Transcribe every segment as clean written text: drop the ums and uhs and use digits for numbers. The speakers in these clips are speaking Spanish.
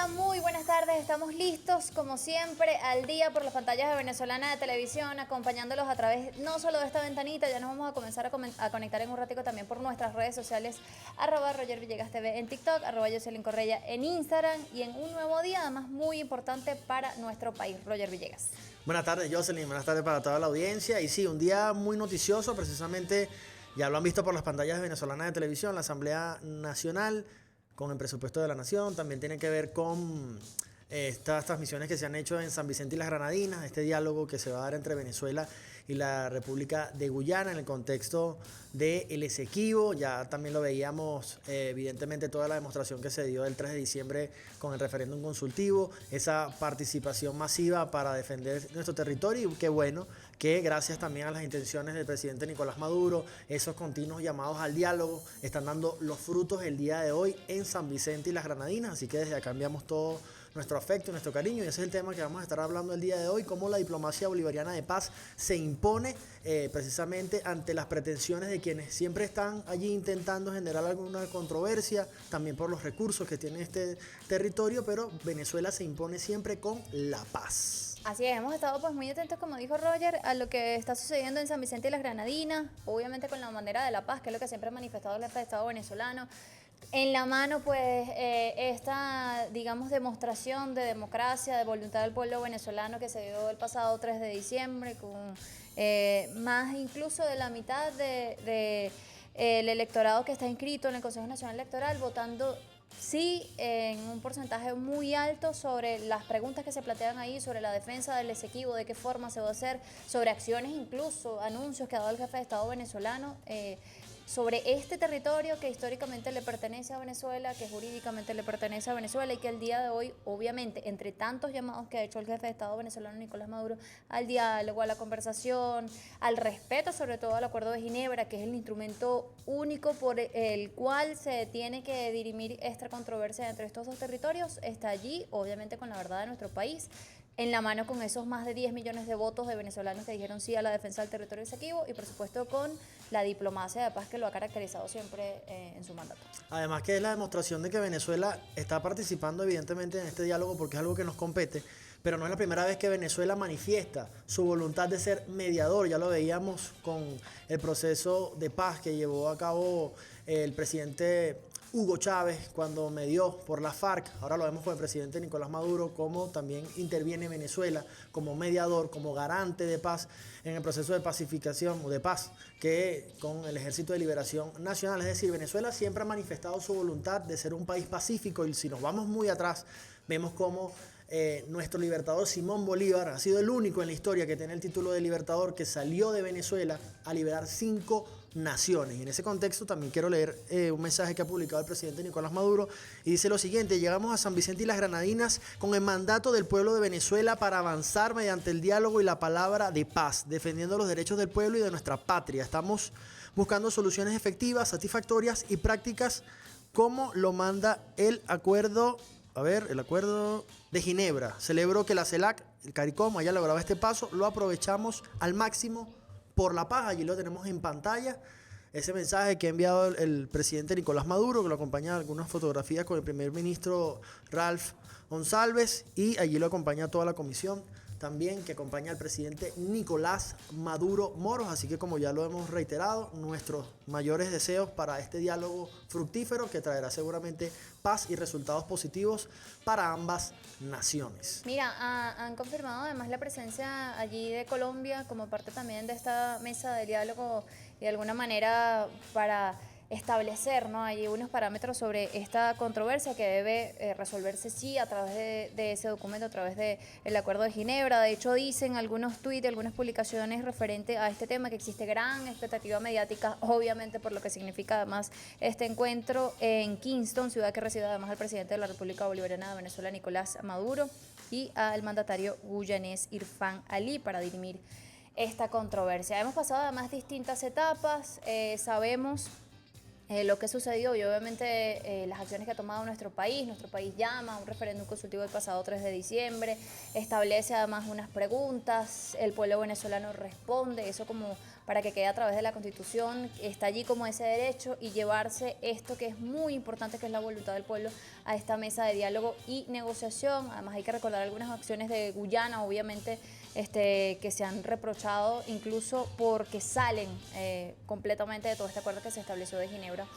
Hola, muy buenas tardes. Estamos listos, como siempre, al día por las pantallas de Venezolana de Televisión, acompañándolos a través no solo de esta ventanita, ya nos vamos a comenzar a conectar en un ratico también por nuestras redes sociales, @Roger Villegas TV en TikTok, @Jocelyn Correia en Instagram y en un nuevo día, además muy importante para nuestro país. Roger Villegas. Buenas tardes, Jocelyn. Buenas tardes para toda la audiencia. Y sí, un día muy noticioso, precisamente, ya lo han visto por las pantallas venezolanas de televisión, la Asamblea Nacional con el presupuesto de la Nación. También tiene que ver con estas transmisiones que se han hecho en San Vicente y las Granadinas, este diálogo que se va a dar entre Venezuela y la República de Guyana en el contexto del Esequibo. Ya también lo veíamos, evidentemente, toda la demostración que se dio el 3 de diciembre con el referéndum consultivo, esa participación masiva para defender nuestro territorio. Y qué bueno que gracias también a las intenciones del presidente Nicolás Maduro, esos continuos llamados al diálogo están dando los frutos el día de hoy en San Vicente y las Granadinas. Así que desde acá enviamos todo nuestro afecto y nuestro cariño, y ese es el tema que vamos a estar hablando el día de hoy, cómo la diplomacia bolivariana de paz se impone precisamente ante las pretensiones de quienes siempre están allí intentando generar alguna controversia, también por los recursos que tiene este territorio, pero Venezuela se impone siempre con la paz. Así es, hemos estado pues muy atentos, como dijo Roger, a lo que está sucediendo en San Vicente y las Granadinas, obviamente con la bandera de la paz, que es lo que siempre ha manifestado el jefe de Estado venezolano. En la mano, pues, esta, digamos, demostración de democracia, de voluntad del pueblo venezolano que se dio el pasado 3 de diciembre, con más incluso de la mitad el electorado que está inscrito en el Consejo Nacional Electoral votando sí en un porcentaje muy alto sobre las preguntas que se plantean ahí, sobre la defensa del Esequibo, de qué forma se va a hacer, sobre acciones, incluso anuncios que ha dado el jefe de Estado venezolano, sobre este territorio que históricamente le pertenece a Venezuela, que jurídicamente le pertenece a Venezuela y que el día de hoy, obviamente, entre tantos llamados que ha hecho el jefe de Estado venezolano Nicolás Maduro al diálogo, a la conversación, al respeto sobre todo al Acuerdo de Ginebra, que es el instrumento único por el cual se tiene que dirimir esta controversia entre estos dos territorios, está allí, obviamente con la verdad de nuestro país, en la mano con esos más de 10 millones de votos de venezolanos que dijeron sí a la defensa del territorio Esequibo y por supuesto con la diplomacia de paz que lo ha caracterizado siempre en su mandato. Además que es la demostración de que Venezuela está participando evidentemente en este diálogo porque es algo que nos compete, pero no es la primera vez que Venezuela manifiesta su voluntad de ser mediador. Ya lo veíamos con el proceso de paz que llevó a cabo el presidente Hugo Chávez cuando medió por la FARC. Ahora lo vemos con el presidente Nicolás Maduro, cómo también interviene Venezuela como mediador, como garante de paz en el proceso de pacificación o de paz que con el Ejército de Liberación Nacional. Es decir, Venezuela siempre ha manifestado su voluntad de ser un país pacífico, y si nos vamos muy atrás vemos cómo nuestro libertador Simón Bolívar ha sido el único en la historia que tiene el título de libertador que salió de Venezuela a liberar 5 naciones. Y en ese contexto también quiero leer un mensaje que ha publicado el presidente Nicolás Maduro y dice lo siguiente: llegamos a San Vicente y las Granadinas con el mandato del pueblo de Venezuela para avanzar mediante el diálogo y la palabra de paz, defendiendo los derechos del pueblo y de nuestra patria. Estamos buscando soluciones efectivas, satisfactorias y prácticas como lo manda el acuerdo. El acuerdo de Ginebra. Celebro que la CELAC, el CARICOM, haya logrado este paso. Lo aprovechamos al máximo por la paz. Allí lo tenemos en pantalla. Ese mensaje que ha enviado el presidente Nicolás Maduro, que lo acompaña algunas fotografías con el primer ministro Ralph González, y allí lo acompaña toda la comisión también que acompaña al presidente Nicolás Maduro Moros. Así que, como ya lo hemos reiterado, nuestros mayores deseos para este diálogo fructífero que traerá seguramente paz y resultados positivos para ambas naciones. Mira, han confirmado además la presencia allí de Colombia como parte también de esta mesa de diálogo y de alguna manera para establecer, ¿no?, hay unos parámetros sobre esta controversia que debe resolverse sí a través de ese documento, a través del Acuerdo de Ginebra. De hecho, dicen algunos tuits, algunas publicaciones referente a este tema que existe gran expectativa mediática, obviamente por lo que significa además este encuentro en Kingston, ciudad que reside además el presidente de la República Bolivariana de Venezuela, Nicolás Maduro, y al mandatario guyanés Irfan Ali para dirimir esta controversia. Hemos pasado además distintas etapas, sabemos lo que sucedió y obviamente las acciones que ha tomado nuestro país llama a un referéndum consultivo el pasado 3 de diciembre, establece además unas preguntas, el pueblo venezolano responde, eso como para que quede a través de la Constitución, está allí como ese derecho, y llevarse esto que es muy importante, que es la voluntad del pueblo, a esta mesa de diálogo y negociación. Además hay que recordar algunas acciones de Guyana, obviamente, que se han reprochado incluso porque salen completamente de todo este acuerdo que se estableció de Ginebra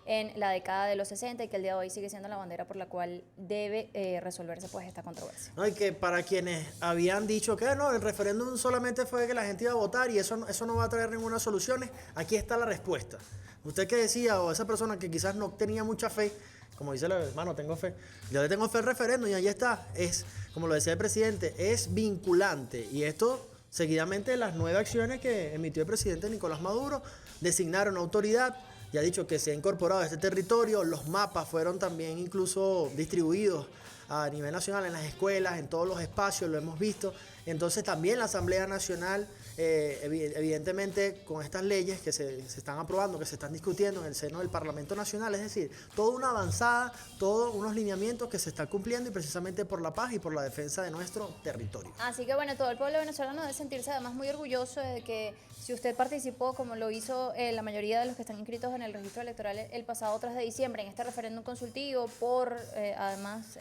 en la década de los 60 y que el día de hoy sigue siendo la bandera por la cual debe resolverse pues esta controversia. No, y que para quienes habían dicho que no, el referéndum solamente fue que la gente iba a votar y eso no va a traer ninguna solución, aquí está la respuesta. Usted que decía, o esa persona que quizás no tenía mucha fe, como dice el hermano, tengo fe. Yo le tengo fe al referéndum y ahí está. Es, como lo decía el presidente, es vinculante. Y esto, seguidamente, las 9 acciones que emitió el presidente Nicolás Maduro, designaron una autoridad. Ya ha dicho que se ha incorporado a este territorio. Los mapas fueron también incluso distribuidos a nivel nacional en las escuelas, en todos los espacios, lo hemos visto. Entonces también la Asamblea Nacional, evidentemente con estas leyes que se están aprobando, que se están discutiendo en el seno del Parlamento Nacional, es decir, toda una avanzada, todos unos lineamientos que se están cumpliendo y precisamente por la paz y por la defensa de nuestro territorio. Así que bueno, todo el pueblo venezolano debe sentirse además muy orgulloso de que si usted participó, como lo hizo la mayoría de los que están inscritos en el registro electoral el pasado 3 de diciembre, en este referéndum consultivo, por además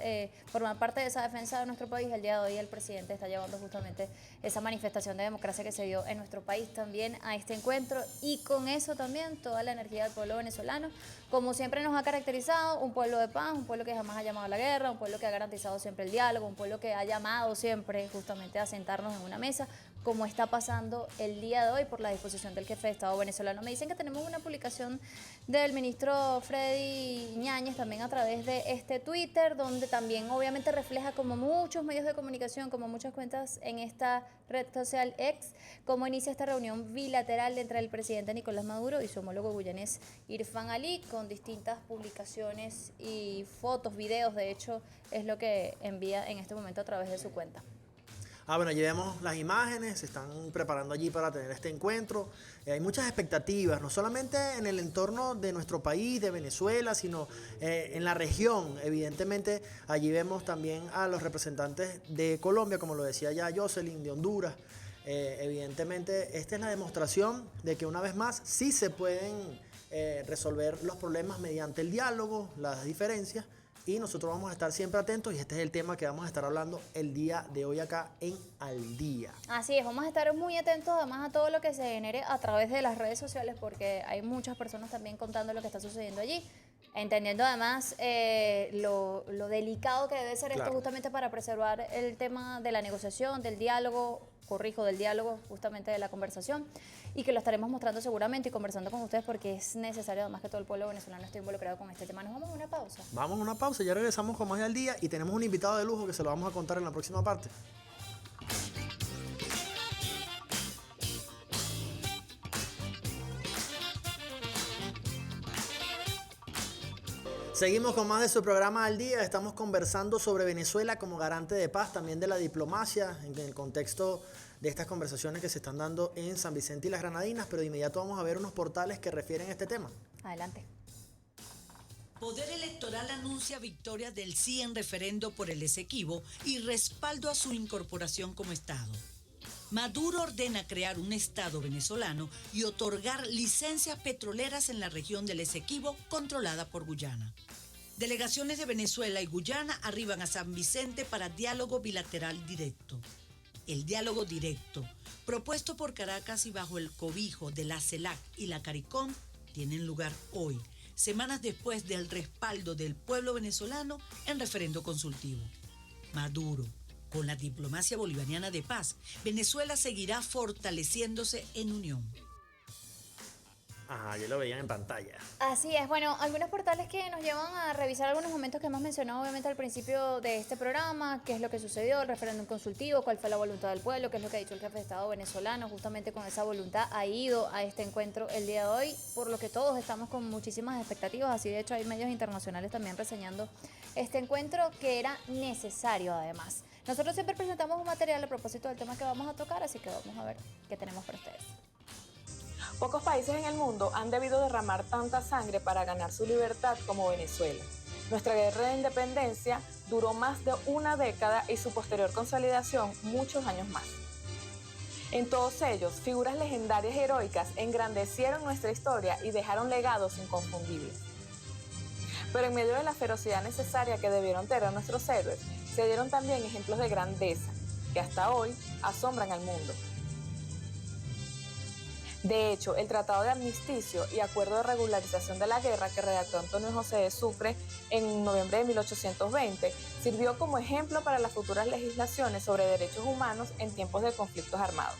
formar parte de esa defensa de nuestro país, el día de hoy el presidente está llevando justamente esa manifestación de democracia que se dio en nuestro país también a este encuentro, y con eso también toda la energía del pueblo venezolano, como siempre nos ha caracterizado, un pueblo de paz, un pueblo que jamás ha llamado a la guerra, un pueblo que ha garantizado siempre el diálogo, un pueblo que ha llamado siempre justamente a sentarnos en una mesa, como está pasando el día de hoy por la disposición del jefe de Estado venezolano. Me dicen que tenemos una publicación del ministro Freddy Ñáñez también a través de este Twitter, donde también obviamente refleja, como muchos medios de comunicación, como muchas cuentas en esta red social X, cómo inicia esta reunión bilateral entre el presidente Nicolás Maduro y su homólogo guyanés Irfan Ali, con distintas publicaciones y fotos, videos. De hecho, es lo que envía en este momento a través de su cuenta. Bueno, allí vemos las imágenes, se están preparando allí para tener este encuentro. Hay muchas expectativas, no solamente en el entorno de nuestro país, de Venezuela, sino en la región. Evidentemente, allí vemos también a los representantes de Colombia, como lo decía ya Jocelyn, de Honduras. Evidentemente, esta es la demostración de que una vez más sí se pueden resolver los problemas mediante el diálogo, las diferencias. Y nosotros vamos a estar siempre atentos y este es el tema que vamos a estar hablando el día de hoy acá en Al Día. Así es, vamos a estar muy atentos además a todo lo que se genere a través de las redes sociales, porque hay muchas personas también contando lo que está sucediendo allí, entendiendo además lo delicado que debe ser esto justamente para preservar el tema de la negociación, del diálogo, del diálogo, justamente de la conversación, y que lo estaremos mostrando seguramente y conversando con ustedes porque es necesario además que todo el pueblo venezolano esté involucrado con este tema. Nos vamos a una pausa. Vamos a una pausa, ya regresamos con más de Al Día y tenemos un invitado de lujo que se lo vamos a contar en la próxima parte. Seguimos con más de su programa Al Día. Estamos conversando sobre Venezuela como garante de paz, también de la diplomacia, en el contexto de estas conversaciones que se están dando en San Vicente y las Granadinas, pero de inmediato vamos a ver unos portales que refieren a este tema. Adelante. Poder Electoral anuncia victoria del sí en referendo por el Esequibo y respaldo a su incorporación como Estado. Maduro ordena crear un Estado venezolano y otorgar licencias petroleras en la región del Esequibo controlada por Guyana. Delegaciones de Venezuela y Guyana arriban a San Vicente para diálogo bilateral directo. El diálogo directo, propuesto por Caracas y bajo el cobijo de la CELAC y la CARICOM, tienen lugar hoy, semanas después del respaldo del pueblo venezolano en referendo consultivo. Maduro, con la diplomacia bolivariana de paz, Venezuela seguirá fortaleciéndose en unión. Ya lo veían en pantalla. Así es, bueno, algunos portales que nos llevan a revisar algunos momentos que hemos mencionado obviamente al principio de este programa, qué es lo que sucedió, el referéndum consultivo, cuál fue la voluntad del pueblo, qué es lo que ha dicho el jefe de Estado venezolano, justamente con esa voluntad ha ido a este encuentro el día de hoy, por lo que todos estamos con muchísimas expectativas, así de hecho hay medios internacionales también reseñando este encuentro que era necesario además. Nosotros siempre presentamos un material a propósito del tema que vamos a tocar, así que vamos a ver qué tenemos para ustedes. Pocos países en el mundo han debido derramar tanta sangre para ganar su libertad como Venezuela. Nuestra guerra de independencia duró más de una década y su posterior consolidación muchos años más. En todos ellos, figuras legendarias y heroicas engrandecieron nuestra historia y dejaron legados inconfundibles. Pero en medio de la ferocidad necesaria que debieron tener nuestros héroes, se dieron también ejemplos de grandeza, que hasta hoy asombran al mundo. De hecho, el Tratado de Armisticio y Acuerdo de Regularización de la Guerra que redactó Antonio José de Sucre en noviembre de 1820 sirvió como ejemplo para las futuras legislaciones sobre derechos humanos en tiempos de conflictos armados.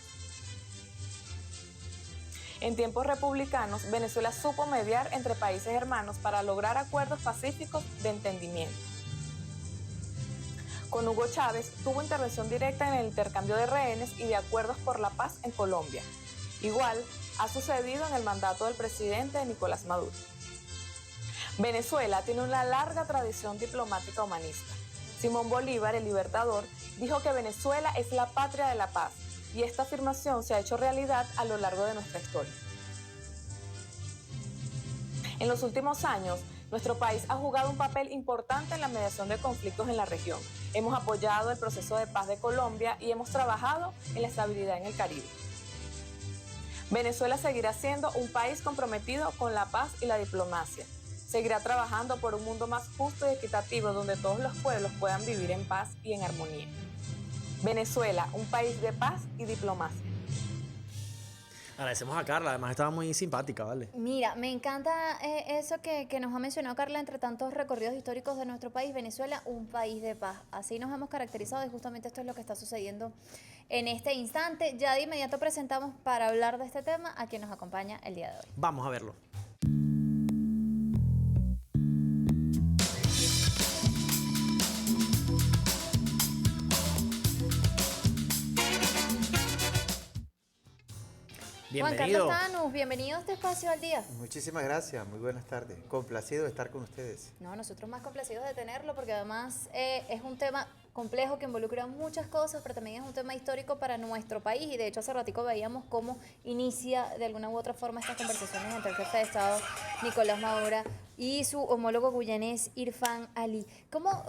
En tiempos republicanos, Venezuela supo mediar entre países hermanos para lograr acuerdos pacíficos de entendimiento. Con Hugo Chávez tuvo intervención directa en el intercambio de rehenes y de acuerdos por la paz en Colombia. Igual ha sucedido en el mandato del presidente Nicolás Maduro. Venezuela tiene una larga tradición diplomática humanista. Simón Bolívar, el libertador, dijo que Venezuela es la patria de la paz, y esta afirmación se ha hecho realidad a lo largo de nuestra historia. En los últimos años, nuestro país ha jugado un papel importante en la mediación de conflictos en la región. Hemos apoyado el proceso de paz de Colombia y hemos trabajado en la estabilidad en el Caribe. Venezuela seguirá siendo un país comprometido con la paz y la diplomacia. Seguirá trabajando por un mundo más justo y equitativo donde todos los pueblos puedan vivir en paz y en armonía. Venezuela, un país de paz y diplomacia. Agradecemos a Carla, además estaba muy simpática, ¿vale? Mira, me encanta eso que nos ha mencionado Carla, entre tantos recorridos históricos de nuestro país, Venezuela, un país de paz. Así nos hemos caracterizado y justamente esto es lo que está sucediendo en este instante. Ya de inmediato presentamos para hablar de este tema a quien nos acompaña el día de hoy. Vamos a verlo. Juan Bienvenido. Carlos Tanús, bienvenido a este espacio al día. Muchísimas gracias, muy buenas tardes. Complacido de estar con ustedes. No, nosotros más complacidos de tenerlo porque además es un tema complejo que involucra muchas cosas, pero también es un tema histórico para nuestro país y de hecho hace ratico veíamos cómo inicia de alguna u otra forma estas conversaciones entre el jefe de Estado Nicolás Maduro y su homólogo guyanés Irfan Ali.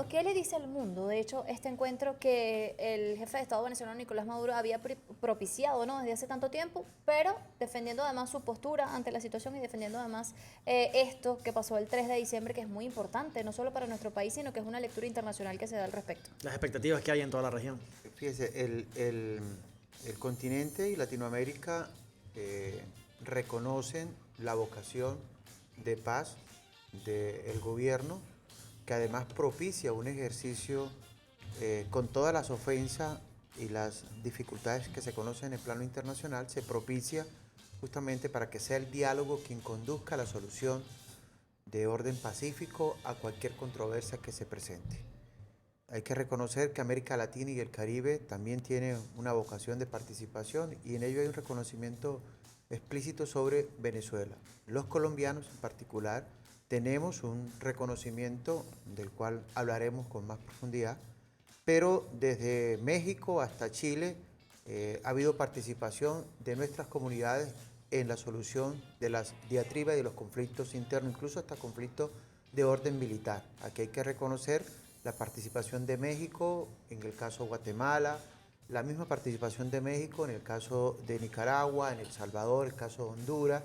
¿Qué le dice al mundo? De hecho, este encuentro que el jefe de Estado venezolano Nicolás Maduro había propiciado, ¿no?, desde hace tanto tiempo, pero defendiendo además su postura ante la situación y defendiendo además esto que pasó el 3 de diciembre, que es muy importante, no solo para nuestro país, sino que es una lectura internacional que se da al respecto. Las expectativas que hay en toda la región. Fíjese, el continente y Latinoamérica reconocen la vocación de paz del gobierno, que además propicia un ejercicio con todas las ofensas y las dificultades que se conocen en el plano internacional, se propicia justamente para que sea el diálogo quien conduzca a la solución de orden pacífico a cualquier controversia que se presente. Hay que reconocer que América Latina y el Caribe también tienen una vocación de participación y en ello hay un reconocimiento explícito sobre Venezuela. Los colombianos en particular tenemos un reconocimiento del cual hablaremos con más profundidad, pero desde México hasta Chile ha habido participación de nuestras comunidades en la solución de las diatribas y de los conflictos internos, incluso hasta conflictos de orden militar. Aquí hay que reconocer la participación de México en el caso de Guatemala, la misma participación de México en el caso de Nicaragua, en El Salvador, el caso de Honduras,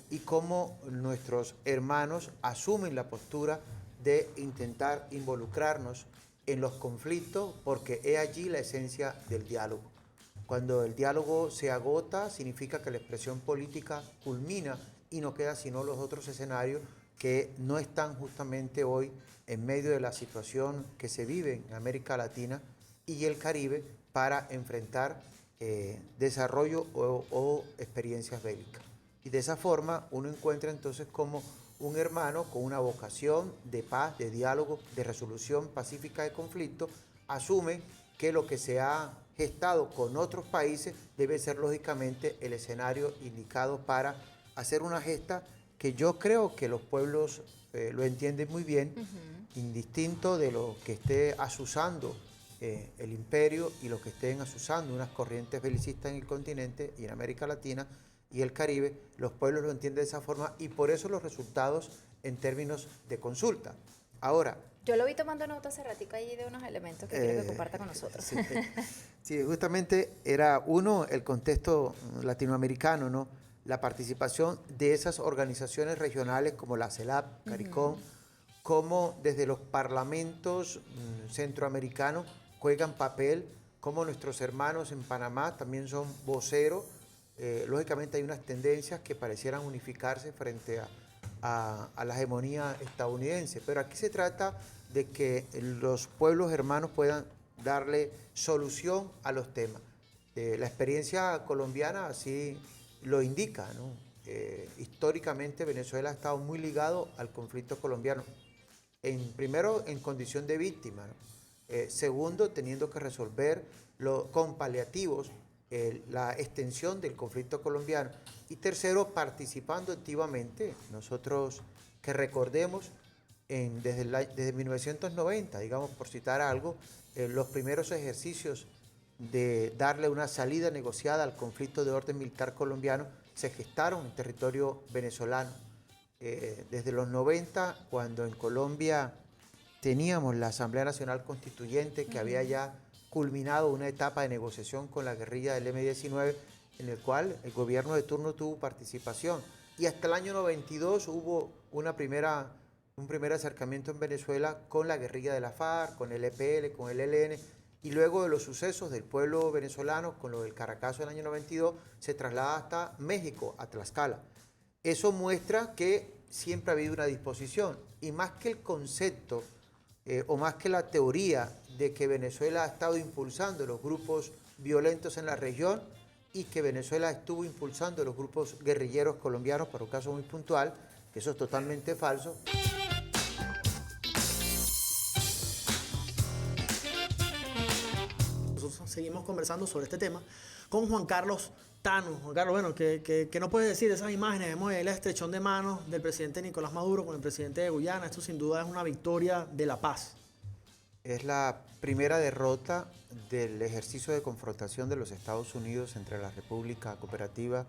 y cómo nuestros hermanos asumen la postura de intentar involucrarnos en los conflictos, porque es allí la esencia del diálogo. Cuando el diálogo se agota, significa que la expresión política culmina y no queda sino los otros escenarios que no están justamente hoy en medio de la situación que se vive en América Latina y el Caribe para enfrentar desarrollo o experiencias bélicas. Y de esa forma uno encuentra entonces como un hermano con una vocación de paz, de diálogo, de resolución pacífica de conflictos, asume que lo que se ha gestado con otros países debe ser lógicamente el escenario indicado para hacer una gesta que yo creo que los pueblos lo entienden muy bien, indistinto de lo que esté azuzando el imperio y lo que estén azuzando unas corrientes belicistas en el continente y en América Latina y el Caribe, los pueblos lo entienden de esa forma y por eso los resultados en términos de consulta. Ahora, Yo lo vi tomando nota hace ratico allí de unos elementos que quiero que comparta con nosotros. Sí, sí, justamente era uno, el contexto latinoamericano, ¿no? La participación de esas organizaciones regionales como la CELAC, CARICOM, cómo desde los parlamentos centroamericanos juegan papel, cómo nuestros hermanos en Panamá también son voceros. Lógicamente hay unas tendencias que parecieran unificarse frente a la hegemonía estadounidense, pero aquí se trata de que los pueblos hermanos puedan darle solución a los temas. La experiencia colombiana así lo indica, ¿no? Históricamente Venezuela ha estado muy ligado al conflicto colombiano, primero en condición de víctima, ¿no? Segundo, teniendo que resolver con paliativos la extensión del conflicto colombiano, y tercero, participando activamente. Nosotros, que recordemos, desde 1990, digamos, por citar algo, los primeros ejercicios de darle una salida negociada al conflicto de orden militar colombiano se gestaron en territorio venezolano. Desde los 90, cuando en Colombia teníamos la Asamblea Nacional Constituyente, que había ya culminado una etapa de negociación con la guerrilla del M-19, en el cual el gobierno de turno tuvo participación. Y hasta el año 92 hubo un primer acercamiento en Venezuela con la guerrilla de la FARC, con el EPL, con el ELN, y luego de los sucesos del pueblo venezolano, con lo del Caracazo del año 92, se traslada hasta México, a Tlaxcala. Eso muestra que siempre ha habido una disposición, y más que el concepto o más que la teoría de que Venezuela ha estado impulsando los grupos violentos en la región y que Venezuela estuvo impulsando los grupos guerrilleros colombianos, para un caso muy puntual, que eso es totalmente falso. Nosotros seguimos conversando sobre este tema con Juan Carlos Tano. Juan Carlos, bueno, ¿qué nos puedes decir de esas imágenes? Vemos el estrechón de manos del presidente Nicolás Maduro con el presidente de Guyana. Esto sin duda es una victoria de la paz. Es la primera derrota del ejercicio de confrontación de los Estados Unidos entre la República Cooperativa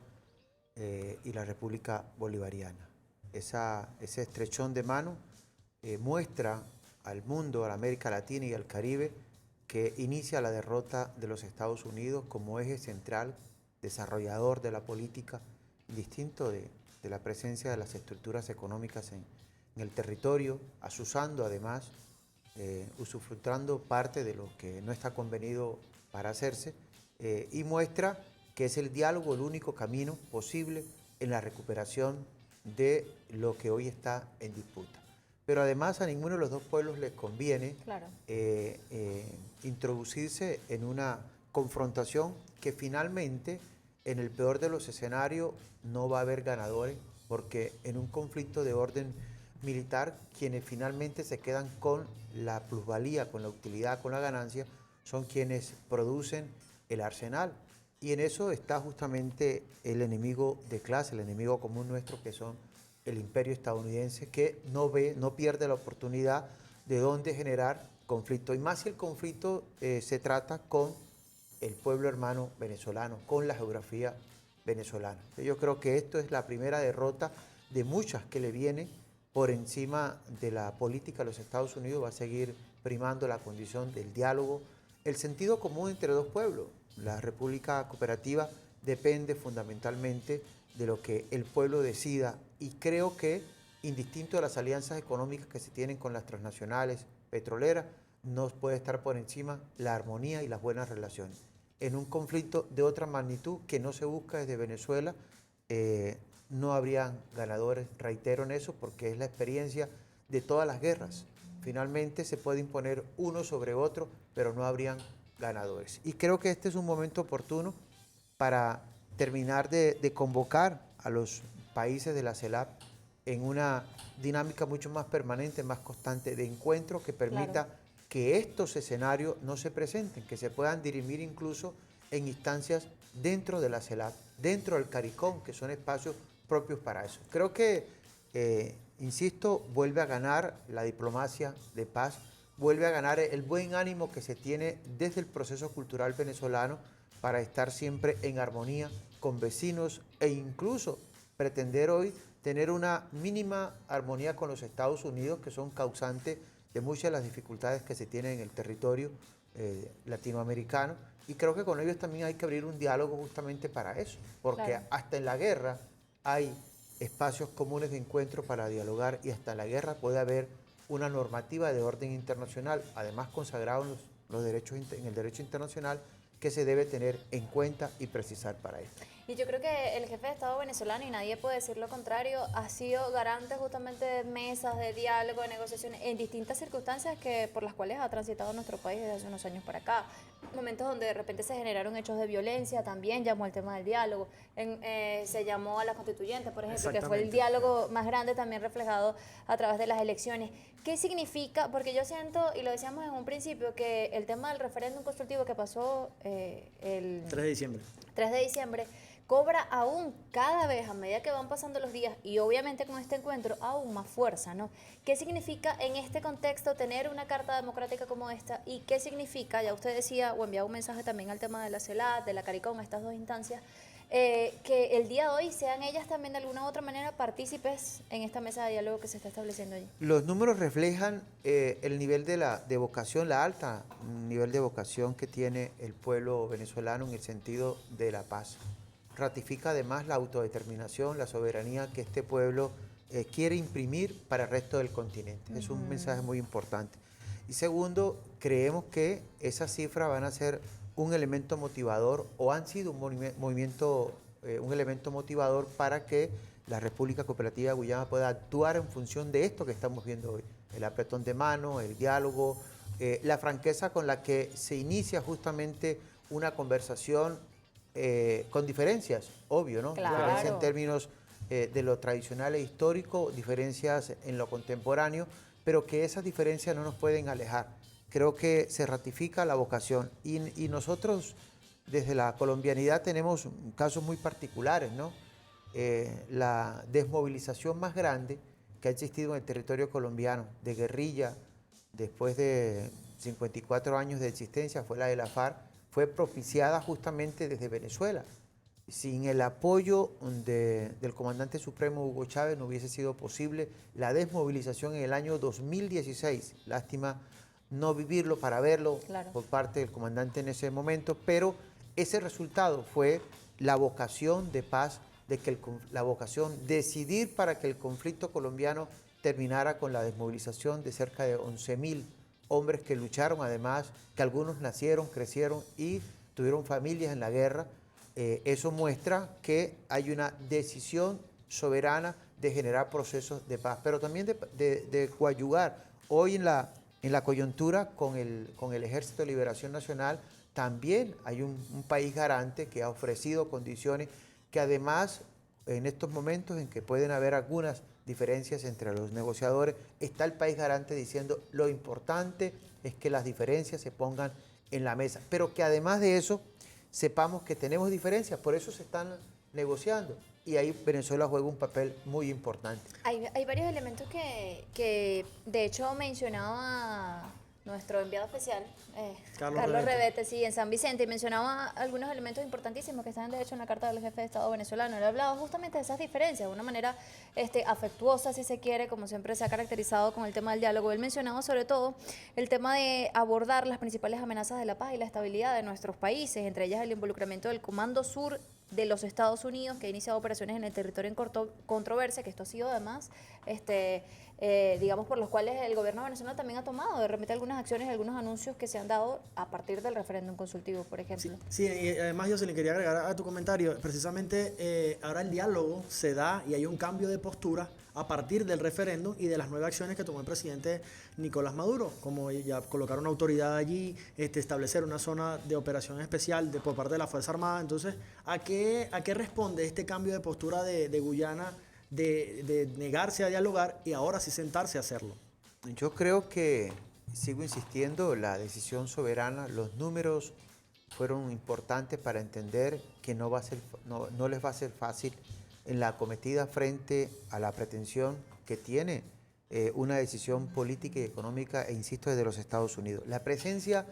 y la República Bolivariana. Ese estrechón de mano muestra al mundo, a la América Latina y al Caribe, que inicia la derrota de los Estados Unidos como eje central, desarrollador de la política, distinto de la presencia de las estructuras económicas en el territorio, asusando además, usufructando parte de lo que no está convenido para hacerse, y muestra que es el diálogo el único camino posible en la recuperación de lo que hoy está en disputa. Pero además a ninguno de los dos pueblos les conviene introducirse en una confrontación que finalmente, en el peor de los escenarios, no va a haber ganadores, porque en un conflicto de orden militar, quienes finalmente se quedan con la plusvalía, con la utilidad, con la ganancia, son quienes producen el arsenal. Y en eso está justamente el enemigo de clase, el enemigo común nuestro, que son el imperio estadounidense, que no pierde la oportunidad de dónde generar conflicto. Y más si el conflicto se trata con el pueblo hermano venezolano, con la geografía venezolana. Yo creo que esto es la primera derrota de muchas que le vienen por encima de la política de los Estados Unidos. Va a seguir primando la condición del diálogo, el sentido común entre dos pueblos. La República Cooperativa depende fundamentalmente de lo que el pueblo decida, y creo que, indistinto de las alianzas económicas que se tienen con las transnacionales petroleras, no puede estar por encima la armonía y las buenas relaciones. En un conflicto de otra magnitud que no se busca desde Venezuela, no habrían ganadores, reitero en eso, porque es la experiencia de todas las guerras. Finalmente se puede imponer uno sobre otro, pero no habrían ganadores. Y creo que este es un momento oportuno para terminar de convocar a los países de la CELAC en una dinámica mucho más permanente, más constante de encuentro, que permita que estos escenarios no se presenten, que se puedan dirimir incluso en instancias dentro de la CELAC, dentro del CARICOM, que son espacios propios para eso. Creo que, insisto, vuelve a ganar la diplomacia de paz, vuelve a ganar el buen ánimo que se tiene desde el proceso cultural venezolano para estar siempre en armonía con vecinos, e incluso pretender hoy tener una mínima armonía con los Estados Unidos, que son causantes de muchas de las dificultades que se tienen en el territorio latinoamericano, y creo que con ellos también hay que abrir un diálogo justamente para eso, porque Claro. hasta en la guerra hay espacios comunes de encuentro para dialogar, y hasta en la guerra puede haber una normativa de orden internacional, además consagrado en los derechos, en el derecho internacional, que se debe tener en cuenta y precisar para esto. Y yo creo que el jefe de Estado venezolano, y nadie puede decir lo contrario, ha sido garante justamente de mesas, de diálogo, de negociaciones, en distintas circunstancias por las cuales ha transitado nuestro país desde hace unos años para acá. Momentos donde de repente se generaron hechos de violencia, también llamó al tema del diálogo. Se llamó a la constituyente, por ejemplo, que fue el Exactamente. diálogo más grande también reflejado a través de las elecciones. ¿Qué significa? Porque yo siento, y lo decíamos en un principio, que el tema del referéndum constructivo que pasó el 3 de diciembre. 3 de diciembre, cobra aún cada vez a medida que van pasando los días y obviamente con este encuentro aún más fuerza, ¿no? ¿Qué significa en este contexto tener una carta democrática como esta? ¿Y qué significa, ya usted decía o enviaba un mensaje también al tema de la CELAC, de la CARICOM, estas dos instancias, que el día de hoy sean ellas también de alguna u otra manera partícipes en esta mesa de diálogo que se está estableciendo allí? Los números reflejan el nivel de vocación, la alta nivel de vocación que tiene el pueblo venezolano en el sentido de la paz. Ratifica además la autodeterminación, la soberanía que este pueblo quiere imprimir para el resto del continente. Es un mensaje muy importante. Y segundo, creemos que esas cifras van a ser un elemento motivador, o han sido un elemento motivador para que la República Cooperativa de Guyana pueda actuar en función de esto que estamos viendo hoy. El apretón de mano, el diálogo, la franqueza con la que se inicia justamente una conversación con diferencias, obvio, ¿no? Claro. Diferencias en términos de lo tradicional e histórico, diferencias en lo contemporáneo, pero que esas diferencias no nos pueden alejar. Creo que se ratifica la vocación, y nosotros desde la colombianidad tenemos casos muy particulares, ¿no? La desmovilización más grande que ha existido en el territorio colombiano de guerrilla después de 54 años de existencia fue la de la FARC, fue propiciada justamente desde Venezuela. Sin el apoyo del comandante supremo Hugo Chávez no hubiese sido posible la desmovilización en el año 2016. Lástima no vivirlo para verlo Claro. por parte del comandante en ese momento, pero ese resultado fue la vocación de paz, la vocación decidir para que el conflicto colombiano terminara con la desmovilización de cerca de 11.000 hombres que lucharon, además, que algunos nacieron, crecieron y tuvieron familias en la guerra. Eso muestra que hay una decisión soberana de generar procesos de paz, pero también de coadyuvar. Hoy en la coyuntura con el Ejército de Liberación Nacional también hay un país garante que ha ofrecido condiciones que, además, en estos momentos en que pueden haber algunas diferencias entre los negociadores, está el país garante diciendo lo importante es que las diferencias se pongan en la mesa, pero que además de eso sepamos que tenemos diferencias, por eso se están negociando, y ahí Venezuela juega un papel muy importante. Hay varios elementos que de hecho mencionaba nuestro enviado especial, Carlos Carlos Revete. Revete, sí, en San Vicente, y mencionaba algunos elementos importantísimos que están de hecho en la carta del jefe de Estado venezolano. Él hablaba justamente de esas diferencias, de una manera afectuosa, si se quiere, como siempre se ha caracterizado con el tema del diálogo. Él mencionaba sobre todo el tema de abordar las principales amenazas de la paz y la estabilidad de nuestros países, entre ellas el involucramiento del Comando Sur de los Estados Unidos, que ha iniciado operaciones en el territorio en controversia, que esto ha sido además, digamos, por los cuales el gobierno venezolano también ha tomado de repente algunas acciones, algunos anuncios que se han dado a partir del referéndum consultivo, por ejemplo. Sí, y además yo se le quería agregar a tu comentario, precisamente ahora el diálogo se da y hay un cambio de postura a partir del referéndum y de las nuevas acciones que tomó el presidente Nicolás Maduro, como ya colocar una autoridad allí, establecer una zona de operación especial por parte de la Fuerza Armada. Entonces, ¿a qué responde este cambio de postura de Guyana de negarse a dialogar y ahora sí sentarse a hacerlo? Yo creo que, sigo insistiendo, la decisión soberana, los números fueron importantes para entender que no les va a ser fácil en la acometida frente a la pretensión que tiene una decisión política y económica, e insisto, desde los Estados Unidos. La presencia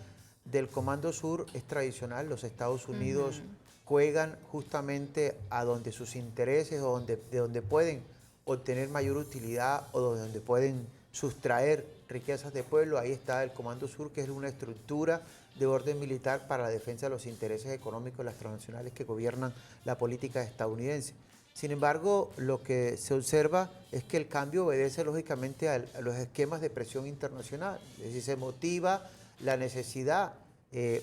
del Comando Sur es tradicional. Los Estados Unidos juegan justamente a donde sus intereses o de donde pueden obtener mayor utilidad o de donde pueden sustraer riquezas de pueblo. Ahí está el Comando Sur, que es una estructura de orden militar para la defensa de los intereses económicos de las transnacionales que gobiernan la política estadounidense. Sin embargo, lo que se observa es que el cambio obedece lógicamente a los esquemas de presión internacional. Es decir, se motiva la necesidad.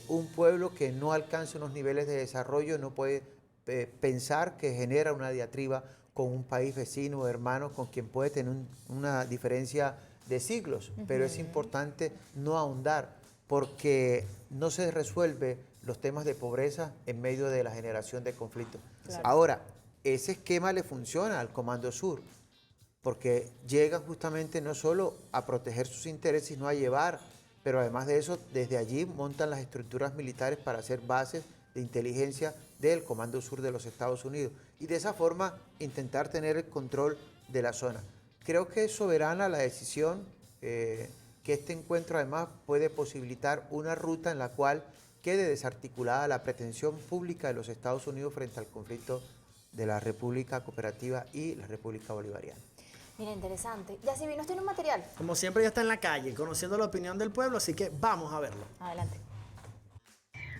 Un pueblo que no alcance unos niveles de desarrollo no puede pensar que genera una diatriba con un país vecino o hermano con quien puede tener una diferencia de siglos. Pero es importante no ahondar, porque no se resuelve los temas de pobreza en medio de la generación de conflictos. Claro. Ahora, ese esquema le funciona al Comando Sur, porque llegan justamente no solo a proteger sus intereses, sino a llevar, pero además de eso, desde allí montan las estructuras militares para hacer bases de inteligencia del Comando Sur de los Estados Unidos y de esa forma intentar tener el control de la zona. Creo que es soberana la decisión, que este encuentro además puede posibilitar una ruta en la cual quede desarticulada la pretensión pública de los Estados Unidos frente al conflicto de la República Cooperativa y la República Bolivariana. Mira, interesante. Yacimí, ¿nos tiene un material? Como siempre, ya está en la calle, conociendo la opinión del pueblo, así que vamos a verlo. Adelante.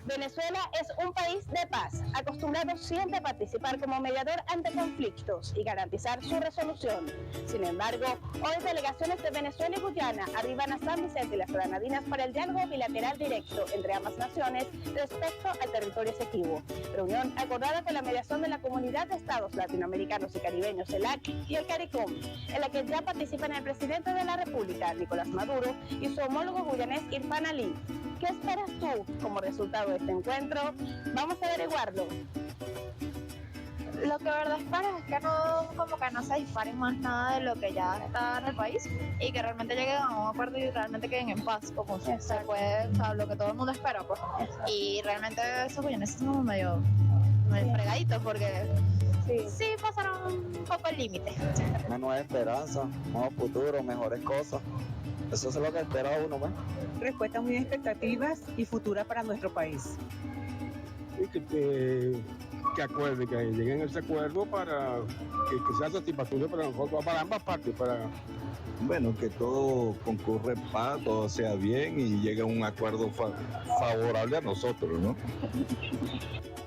Venezuela es un país de paz, acostumbrado siempre a participar como mediador ante conflictos y garantizar su resolución. Sin embargo, hoy delegaciones de Venezuela y Guyana arriban a San Vicente y las Granadinas para el diálogo bilateral directo entre ambas naciones respecto al territorio Esequibo. Reunión acordada con la mediación de la Comunidad de Estados Latinoamericanos y Caribeños, CELAC, y el CARICOM, en la que ya participan el presidente de la República, Nicolás Maduro, y su homólogo guyanés, Irfan Ali. ¿Qué esperas tú como resultado de este encuentro? Vamos a averiguarlo. Lo que de verdad espero es que no se dispare más nada de lo que ya está en el país y que realmente lleguen a un acuerdo y realmente queden en paz, como se puede, o sea, lo que todo el mundo espera, pues. Y realmente esos guyaneses son como medio fregaditos porque sí pasaron un poco el límite. Una nueva esperanza, nuevo futuro, mejores cosas. Eso es lo que espera uno, ¿no? Respuestas muy expectativas y futuras para nuestro país. Y que acuerden, que lleguen a ese acuerdo para que sea satisfactorio para nosotros, para ambas partes. Bueno, que todo concurre en paz, todo sea bien y llegue a un acuerdo favorable a nosotros, ¿no?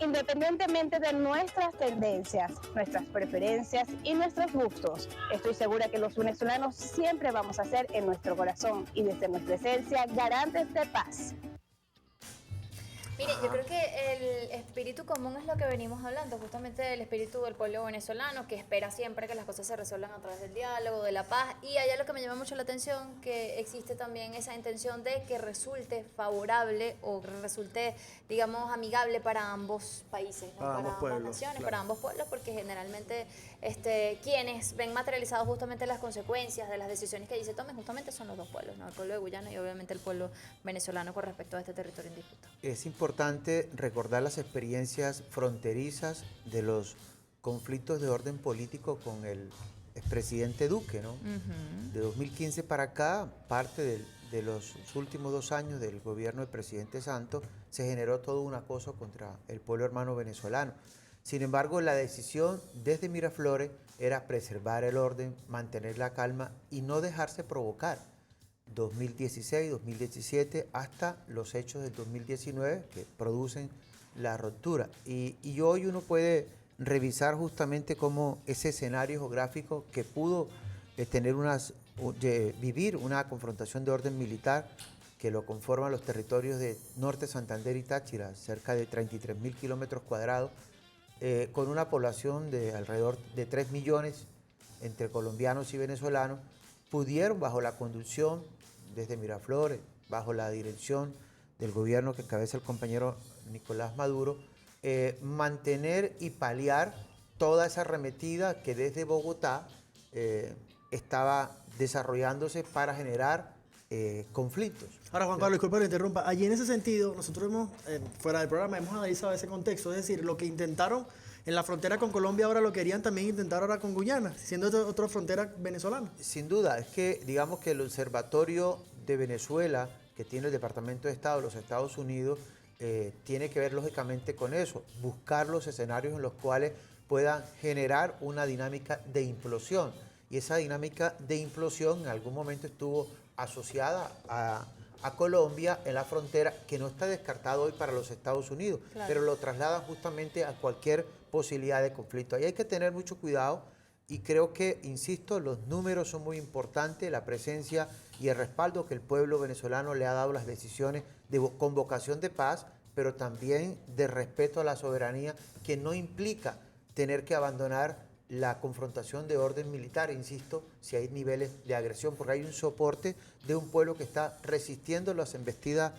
Independientemente de nuestras tendencias, nuestras preferencias y nuestros gustos, estoy segura que los venezolanos siempre vamos a ser en nuestro corazón y desde nuestra esencia garantes de paz. Mire, yo creo que el espíritu común es lo que venimos hablando, justamente el espíritu del pueblo venezolano, que espera siempre que las cosas se resuelvan a través del diálogo, de la paz, y allá lo que me llama mucho la atención, que existe también esa intención de que resulte favorable o resulte, digamos, amigable para ambos países, ¿no? Para ambos pueblos, naciones, claro. para ambos pueblos, porque generalmente quienes ven materializados justamente las consecuencias de las decisiones que allí se tomen, justamente son los dos pueblos, ¿no? El pueblo de Guyana y obviamente el pueblo venezolano con respecto a este territorio en disputa. Es importante recordar las experiencias fronterizas de los conflictos de orden político con el expresidente Duque, ¿no? De 2015 para acá, parte de los últimos 2 años del gobierno del presidente Santos, se generó todo un acoso contra el pueblo hermano venezolano. Sin embargo, la decisión desde Miraflores era preservar el orden, mantener la calma y no dejarse provocar. 2016, 2017, hasta los hechos del 2019 que producen la ruptura. Y hoy uno puede revisar justamente cómo ese escenario geográfico que pudo vivir una confrontación de orden militar que lo conforman los territorios de Norte, Santander y Táchira, cerca de 33.000 kilómetros cuadrados, con una población de alrededor de 3 millones entre colombianos y venezolanos, pudieron, bajo la conducción desde Miraflores, bajo la dirección del gobierno que encabeza el compañero Nicolás Maduro, mantener y paliar toda esa arremetida que desde Bogotá estaba desarrollándose para generar conflictos. Ahora, Juan Pablo, disculpa que lo interrumpa. Allí en ese sentido, nosotros fuera del programa, hemos analizado ese contexto. Es decir, lo que intentaron en la frontera con Colombia, ahora lo querían también intentar ahora con Guyana, siendo otra frontera venezolana. Sin duda, es que digamos que el Observatorio de Venezuela, que tiene el Departamento de Estado de los Estados Unidos, tiene que ver lógicamente con eso, buscar los escenarios en los cuales puedan generar una dinámica de implosión. Y esa dinámica de implosión en algún momento estuvo asociada a Colombia en la frontera, que no está descartado hoy para los Estados Unidos, Claro. pero lo trasladan justamente a cualquier posibilidad de conflicto. Ahí hay que tener mucho cuidado y creo que, insisto, los números son muy importantes, la presencia y el respaldo que el pueblo venezolano le ha dado a las decisiones de convocación de paz, pero también de respeto a la soberanía, que no implica tener que abandonar la confrontación de orden militar, insisto, si hay niveles de agresión, porque hay un soporte de un pueblo que está resistiendo las embestidas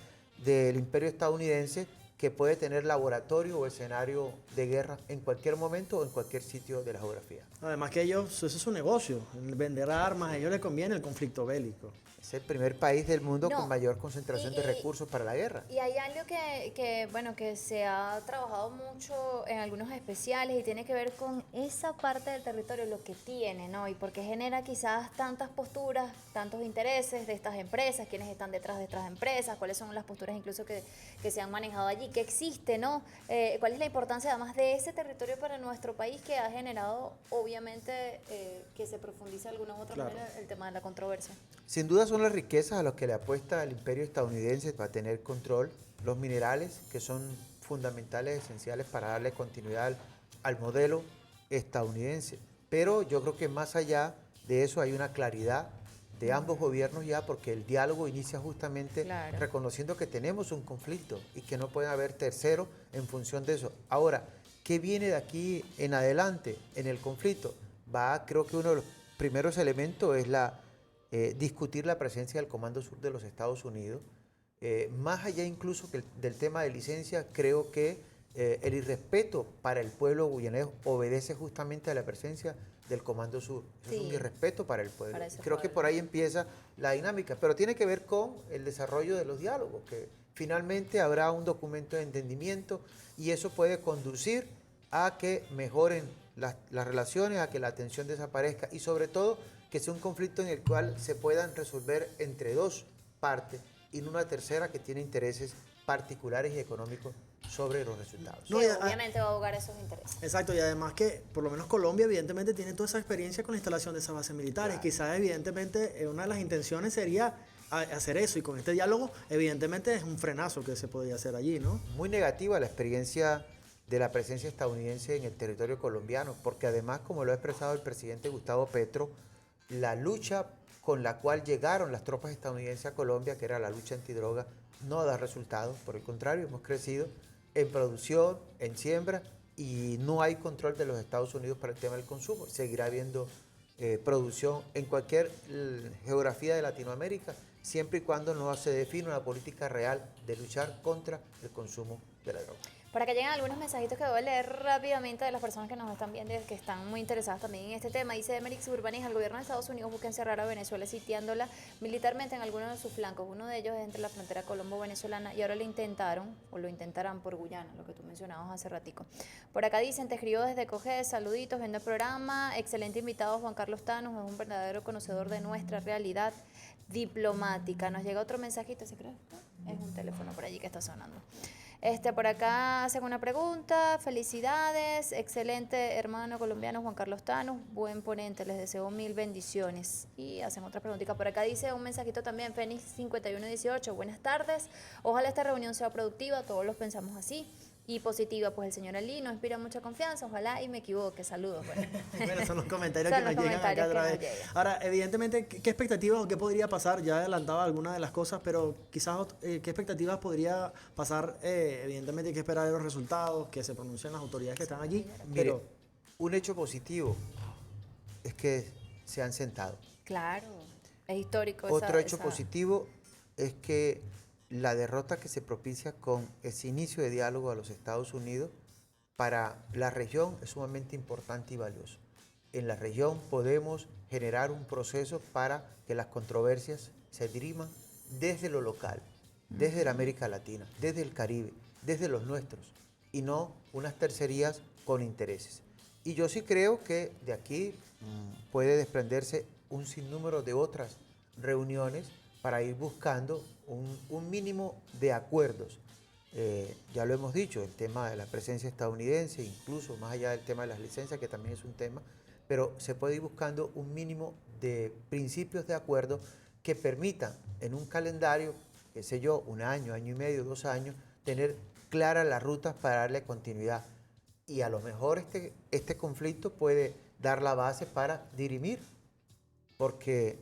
del imperio estadounidense, que puede tener laboratorio o escenario de guerra en cualquier momento o en cualquier sitio de la geografía. Además que ellos, ese es su negocio, vender armas, a ellos les conviene el conflicto bélico. Es el primer país del mundo No, con mayor concentración de recursos para la guerra. Y hay algo bueno, que se ha trabajado mucho en algunos especiales y tiene que ver con esa parte del territorio, lo que tiene, ¿no? Y por qué genera quizás tantas posturas, tantos intereses de estas empresas, quiénes están detrás de estas empresas, cuáles son las posturas incluso que se han manejado allí, que existe, ¿no? ¿Cuál es la importancia además de ese territorio para nuestro país que ha generado, obviamente, que se profundice de alguna u otra manera el tema de la controversia? Sin duda son las riquezas a las que le apuesta el imperio estadounidense para tener control, los minerales que son fundamentales, esenciales para darle continuidad al modelo estadounidense. Pero yo creo que más allá de eso hay una claridad de ambos gobiernos ya, porque el diálogo inicia justamente reconociendo que tenemos un conflicto y que no puede haber tercero en función de eso. Ahora, ¿qué viene de aquí en adelante en el conflicto? Creo que uno de los primeros elementos es discutir la presencia del Comando Sur de los Estados Unidos. Más allá incluso del tema de licencia, creo que el irrespeto para el pueblo guyanés obedece justamente a la presencia del Comando Sur. Eso es un irrespeto para el pueblo. Creo que por ahí empieza la dinámica, pero tiene que ver con el desarrollo de los diálogos, que finalmente habrá un documento de entendimiento y eso puede conducir a que mejoren las relaciones, a que la tensión desaparezca y sobre todo que sea un conflicto en el cual se puedan resolver entre dos partes y no una tercera que tiene intereses particulares y económicos sobre los resultados. No, obviamente va a abogar esos intereses. Exacto, y además que por lo menos Colombia evidentemente tiene toda esa experiencia con la instalación de esas bases militares. Claro. Quizás evidentemente una de las intenciones sería hacer eso y con este diálogo evidentemente es un frenazo que se podría hacer allí, ¿no? Muy negativa la experiencia de la presencia estadounidense en el territorio colombiano, porque además, como lo ha expresado el presidente Gustavo Petro, la lucha con la cual llegaron las tropas estadounidenses a Colombia, que era la lucha antidroga, no da resultados. Por el contrario, hemos crecido en producción, en siembra, y no hay control de los Estados Unidos para el tema del consumo. Seguirá habiendo producción en cualquier geografía de Latinoamérica, siempre y cuando no se define una política real de luchar contra el consumo de la droga. Para que lleguen algunos mensajitos que voy a leer rápidamente de las personas que nos están viendo y que están muy interesadas también en este tema. Dice Emerix Urbanis, el gobierno de Estados Unidos busca encerrar a Venezuela sitiándola militarmente en algunos de sus flancos. Uno de ellos es entre la frontera colombo-venezolana y ahora lo intentaron, o lo intentarán por Guyana, lo que tú mencionabas hace ratico. Por acá dicen, te escribo desde Coges, saluditos, viendo el programa. Excelente invitado Juan Carlos Thanos, es un verdadero conocedor de nuestra realidad diplomática. Nos llega otro mensajito, ¿se cree? Es un teléfono por allí que está sonando. Por acá hacen una pregunta, felicidades, excelente hermano colombiano Juan Carlos Thanos, buen ponente, les deseo 1000 bendiciones. Y hacen otra preguntita, por acá dice un mensajito también, Fénix 5118, buenas tardes, ojalá esta reunión sea productiva, todos los pensamos así. Y positiva, pues el señor Ali nos inspira mucha confianza, ojalá y me equivoque, saludos. Bueno, son los comentarios que nos llegan acá a través. Ahora, evidentemente, ¿qué expectativas o qué podría pasar? Ya adelantaba algunas de las cosas, pero quizás, ¿qué expectativas podría pasar? Evidentemente hay que esperar los resultados, que se pronuncien las autoridades que están allí. Mire, un hecho positivo es que se han sentado. Claro, es histórico. Otro hecho positivo es que la derrota que se propicia con ese inicio de diálogo a los Estados Unidos para la región es sumamente importante y valioso. En la región podemos generar un proceso para que las controversias se diriman desde lo local, desde la América Latina, desde el Caribe, desde los nuestros, y no unas tercerías con intereses. Y yo sí creo que de aquí puede desprenderse un sinnúmero de otras reuniones para ir buscando un mínimo de acuerdos. Ya lo hemos dicho, el tema de la presencia estadounidense, incluso más allá del tema de las licencias, que también es un tema, pero se puede ir buscando un mínimo de principios de acuerdo que permitan en un calendario, qué sé yo, un año, año y medio, 2 años, tener claras las rutas para darle continuidad. Y a lo mejor este conflicto puede dar la base para dirimir, porque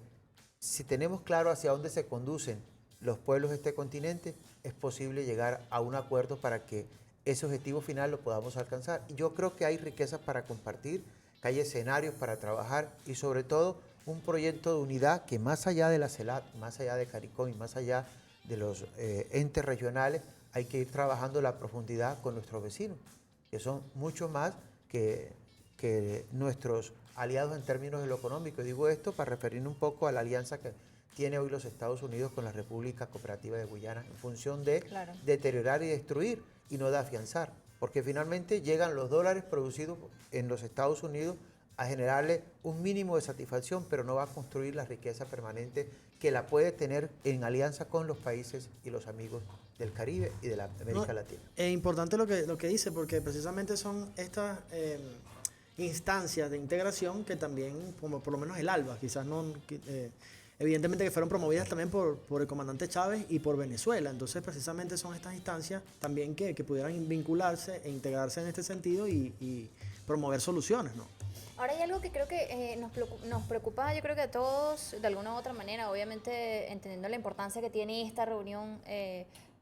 si tenemos claro hacia dónde se conducen los pueblos de este continente, es posible llegar a un acuerdo para que ese objetivo final lo podamos alcanzar. Y yo creo que hay riquezas para compartir, que hay escenarios para trabajar y sobre todo un proyecto de unidad que más allá de la CELAC, más allá de CARICOM y más allá de los entes regionales, hay que ir trabajando la profundidad con nuestros vecinos, que son mucho más que nuestros aliados en términos de lo económico. Y digo esto para referirme un poco a la alianza que tiene hoy los Estados Unidos con la República Cooperativa de Guyana en función de deteriorar y destruir y no de afianzar, porque finalmente llegan los dólares producidos en los Estados Unidos a generarle un mínimo de satisfacción, pero no va a construir la riqueza permanente que la puede tener en alianza con los países y los amigos del Caribe y de la América Latina. Es importante lo que dice, porque precisamente son estas instancias de integración que también, como por lo menos el ALBA, quizás no... evidentemente que fueron promovidas también por el comandante Chávez y por Venezuela. Entonces, precisamente son estas instancias también que pudieran vincularse e integrarse en este sentido y promover soluciones, ¿no? Ahora hay algo que creo que nos preocupa, yo creo que a todos, de alguna u otra manera, obviamente entendiendo la importancia que tiene esta reunión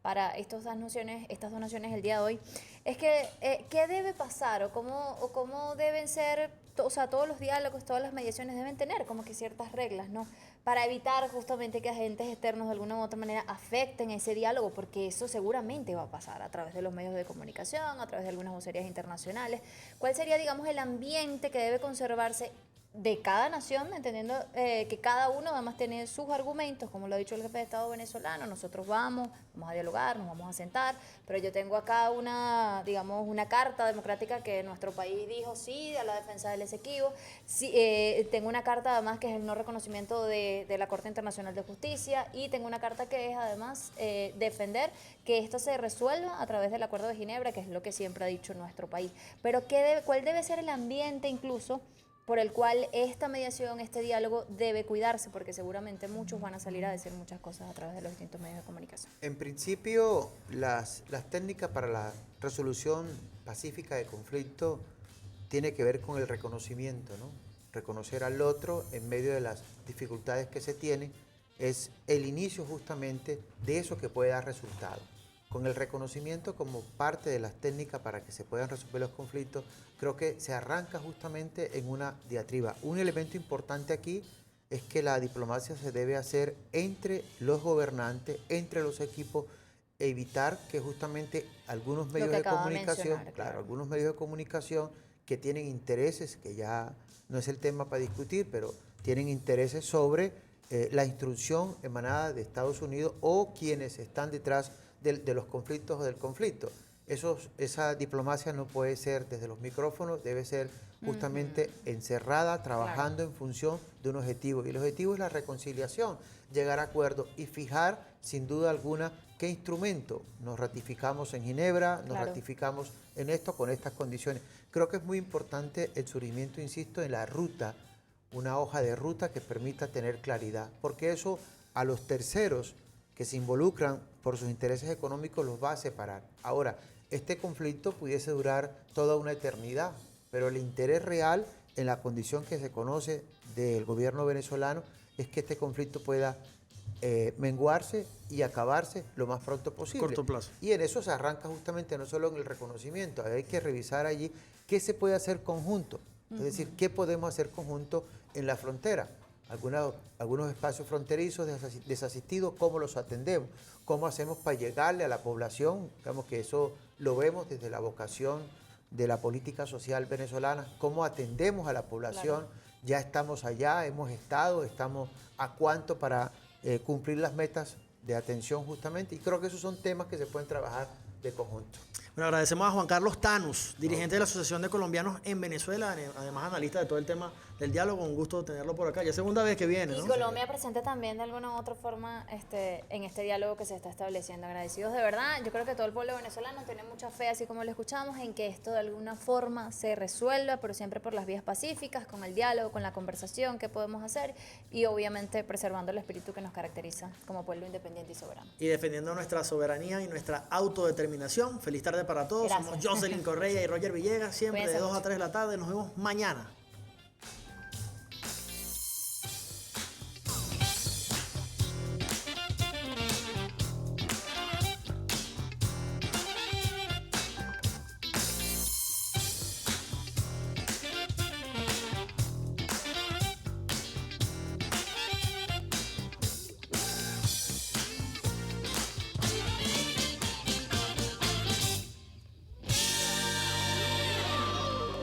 para estas dos naciones el día de hoy, es que ¿qué debe pasar o cómo deben ser, o sea, todos los diálogos, todas las mediaciones deben tener como que ciertas reglas, ¿no? Para evitar justamente que agentes externos de alguna u otra manera afecten ese diálogo, porque eso seguramente va a pasar a través de los medios de comunicación, a través de algunas vocerías internacionales. ¿Cuál sería, digamos, el ambiente que debe conservarse de cada nación, entendiendo que cada uno además tiene sus argumentos, como lo ha dicho el jefe de Estado venezolano? Nosotros vamos a dialogar, nos vamos a sentar, pero yo tengo acá una carta democrática que nuestro país dijo sí a la defensa del Esequibo. Sí, tengo una carta además que es el no reconocimiento de la Corte Internacional de Justicia, y tengo una carta que es además defender que esto se resuelva a través del Acuerdo de Ginebra, que es lo que siempre ha dicho nuestro país. Pero ¿cuál debe ser el ambiente incluso por el cual esta mediación, este diálogo debe cuidarse? Porque seguramente muchos van a salir a decir muchas cosas a través de los distintos medios de comunicación. En principio, las técnicas para la resolución pacífica de conflicto tiene que ver con el reconocimiento, ¿no? Reconocer al otro en medio de las dificultades que se tienen es el inicio justamente de eso que puede dar resultado. Con el reconocimiento como parte de las técnicas para que se puedan resolver los conflictos, creo que se arranca justamente en una diatriba. Un elemento importante aquí es que la diplomacia se debe hacer entre los gobernantes, entre los equipos, evitar que justamente algunos medios de comunicación, algunos medios de comunicación que tienen intereses, que ya no es el tema para discutir, pero tienen intereses sobre la instrucción emanada de Estados Unidos o quienes están detrás de los conflictos o del conflicto. Esa diplomacia no puede ser desde los micrófonos, debe ser justamente encerrada, trabajando en función de un objetivo. Y el objetivo es la reconciliación, llegar a acuerdos y fijar, sin duda alguna, qué instrumento nos ratificamos en Ginebra, nos ratificamos en esto con estas condiciones. Creo que es muy importante el surgimiento, insisto, en la ruta, una hoja de ruta que permita tener claridad, porque eso a los terceros que se involucran por sus intereses económicos los va a separar. Ahora, este conflicto pudiese durar toda una eternidad, pero el interés real en la condición que se conoce del gobierno venezolano es que este conflicto pueda menguarse y acabarse lo más pronto posible. Corto plazo. Y en eso se arranca justamente no solo en el reconocimiento, hay que revisar allí qué se puede hacer conjunto, es decir, qué podemos hacer conjunto en la frontera. Algunos espacios fronterizos desasistidos, cómo los atendemos, cómo hacemos para llegarle a la población, digamos que eso lo vemos desde la vocación de la política social venezolana, cómo atendemos a la población, ya estamos allá, estamos a cuánto para cumplir las metas de atención justamente, y creo que esos son temas que se pueden trabajar de conjunto. Bueno, agradecemos a Juan Carlos Tanus, dirigente de la Asociación de Colombianos en Venezuela, además analista de todo el tema del diálogo. Un gusto tenerlo por acá. Ya es segunda vez que viene, ¿no? Y Colombia presente también de alguna u otra forma en este diálogo que se está estableciendo. Agradecidos de verdad. Yo creo que todo el pueblo venezolano tiene mucha fe, así como lo escuchamos, en que esto de alguna forma se resuelva, pero siempre por las vías pacíficas, con el diálogo, con la conversación que podemos hacer y obviamente preservando el espíritu que nos caracteriza como pueblo independiente y soberano. Y defendiendo nuestra soberanía y nuestra autodeterminación. Feliz tarde para todos. Gracias. Somos Jocelyn Correa y Roger Villegas, siempre Cuídense de 2 a mucho. 3 de la tarde. Nos vemos mañana.